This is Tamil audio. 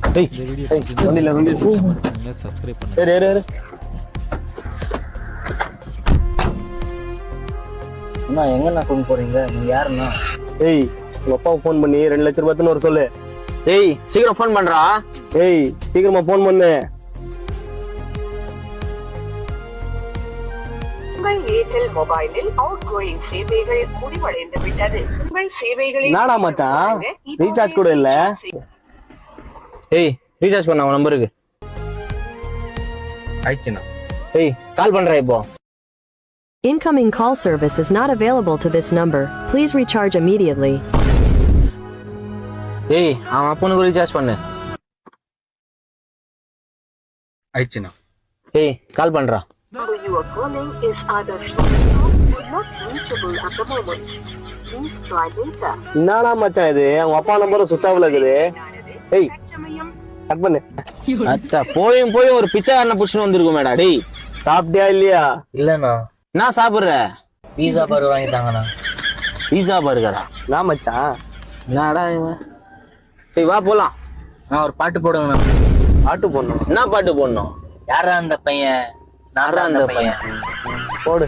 இந்த வீடியோ சப்ஸ்கிரைப் பண்ணுங்க. அண்ணா எங்கண்ணா கொண்டு போறீங்க? நீங்க யாருண்ணா? ஏய் உங்க அப்பாவுக்கு ஃபோன் பண்ணி 2 லட்சம் ரூபாய்ன்னு ஒரு சொல்லு. ஏய் சீக்கிரம் ஃபோன் பண்றா. ஏய் சீக்கிரமா ஃபோன் பண்ணு. உங்கள் ஏர்டெல் மொபைலில் அவுட்கோயிங் சேவைகள் முடிவடைந்து விட்டது. உங்கள் சேவைகளை என்னடா மச்சான் ரீசார்ஜ் கூட இல்ல. ஏய் ரீசார்ஜ் பண்ண உன் நம்பருக்கு. ஆயிடுச்சுண்ணா. ஏய் கால் பண்றேன் இப்போ. Incoming call service is not available to this number. Please recharge immediately. ஏய் அவன் அப்பனுக்கு ரீசார்ஜ் பண்ணு. ஆயிடுச்சுண்ணா. ஏய் கால் பண்றா. you are calling is either switched off or not reachable at the moment. Please try later. என்னடா மச்சான் இது உங்க அப்பா நம்பரும் சுவிட்ச் ஆஃப்ல இருக்குது. ஏய் கட் பண்ணு. அத்தா போய் ஒரு பிச்சைக்காரனை புடிச்சுன்னு வந்திருக்கோமேடா. டேய் சாப்பிட்டியா இல்லையா? இல்லண்ணா. நான் சாப்பிடுற பீஸா பர்கர் வாங்கி தாங்கண்ணா. பீஸா பர்கரா? நான் மச்சான் என்னடா இவன். சரி வா போலாம். நான் ஒரு பாட்டு போடுங்கண்ணா. பாட்டு போடணும். என்ன பாட்டு போடணும்? யாரா அந்த பையன்? நாரா அந்த பையன். போடு.